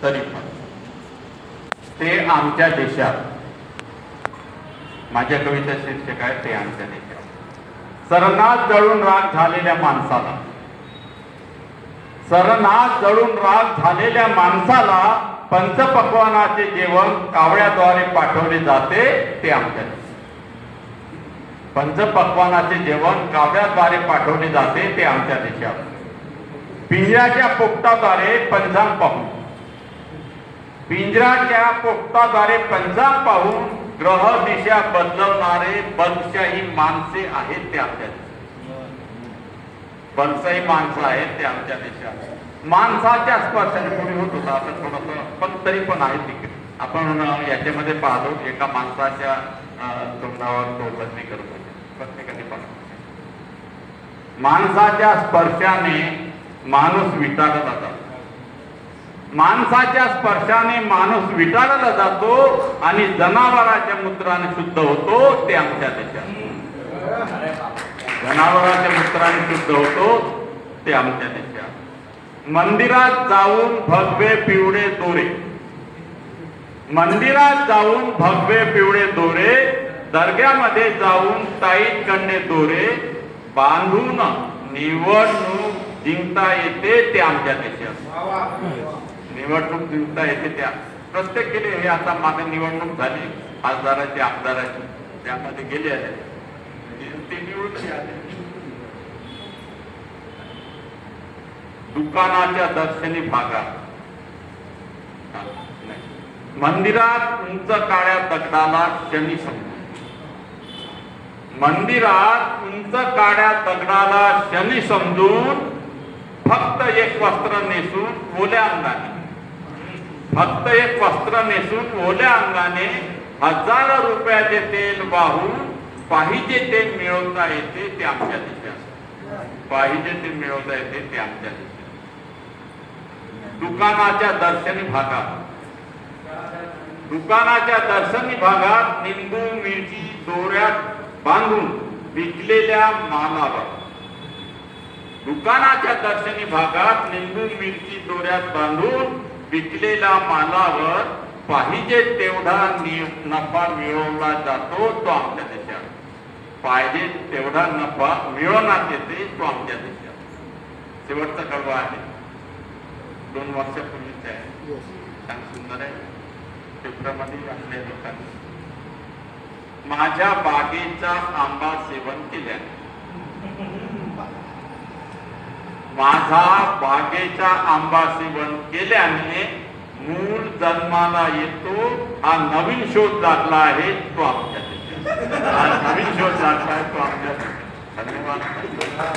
तरी पण ते आमच्या देशात, माझ्या कविता शीर्षक आहे ते आमच्या देशात, सरनाथ जळून राख झालेल्या माणसाला, सरनाथ जळून राख झालेल्या माणसाला पंचपक्वानाचे जेवण कावळ्याद्वारे पाठवले जाते ते आमच्या देशात. पंचपक्वानाचे जेवण कावळ्याद्वारे पाठवले जाते ते आमच्या देशात. पिंजऱ्याच्या पोपटाद्वारे पंचांग पाहून, पिंजऱ्याच्या पोपटाद्वारे पंचांग पाहून ग्रह दिशा बदलवणारे बलशाही माणसे आहेत ते आमच्या देशात. बलशाही माणसं आहेत ते आमच्या देशात. माणसाच्या स्पर्शाने कोणी होत होता आता थोडंसं, पण तरी पण आहे तिकडे. आपण याच्यामध्ये पाहतो एका माणसाच्या तोंडावर तो बदली करत होते प्रत्येकाने पाहतो. माणसाच्या स्पर्शाने माणूस विटाळला जातो, माणसाच्या स्पर्शाने माणूस विटाळला जातो आणि जनावराच्या मूत्राने शुद्ध होतो ते आमच्या देशात. जनावराच्या मूत्राने शुद्ध होतो ते आमच्या देशात. मंदिरात जाऊन भगवे पिवळे दोरे, मंदिरात जाऊन भगवे पिवळे दोरे, दर्ग्यामध्ये जाऊन ताईत कंडे दोरे, बांधून निवडणूक जिंकता येते ते आमच्या देशात. निवडणूक जिंकता येते त्या प्रत्येक गेले. हे आता मागे निवडणूक झाली खासदाराची आमदाराची, त्यामध्ये गेले आहे ते निवडून आले. दुकानाच्या दर्शनी भागात, मंदिरात उंच काळ्या दगडाला शनी समजून, मंदिरात उंच काळ्या दगडाला शनी समजून फक्त एक वस्त्र नेसून ओल्या अंगाने, फक्त एक वस्त्र नेसून ओल्या अंगाने हजारो रुपयाचे तेल वाहून पाहिजे ते मिळवता येते ते आमच्या देशात. पाहिजे ते मिळवता येते ते आमच्या देशात. दुकानाच्या दर्शनी भागात, दुकानाच्या दर्शनी भागात निंबू मिरची दोऱ्यात बांधून विकलेल्या मालावर, दुकानाच्या दर्शनी भागात निंबू मिरची दोऱ्यात बांधून विकलेल्या मालावर पाहिजे तेवढा नफा मिळवला जातो तो आमच्या देशात. पाहिजे तेवढा नफा मिळवण्यात येते तो आमच्या देशात. शेवटचा कळवा आहे 2 वर्षापूर्वीचा आहे, छान सुंदर आहे. पेपरामध्ये आपल्या लोकांनी माझ्या बागेचा आंबा सेवन केल्याने, माझा बागेचा आंबा सेवन केल्याने मूळ जन्माला येतो हा नवीन शोध लागला आहे तो आमच्या देशात. हा नवीन शोध लागला आहे तो आमच्या देशात. धन्यवाद.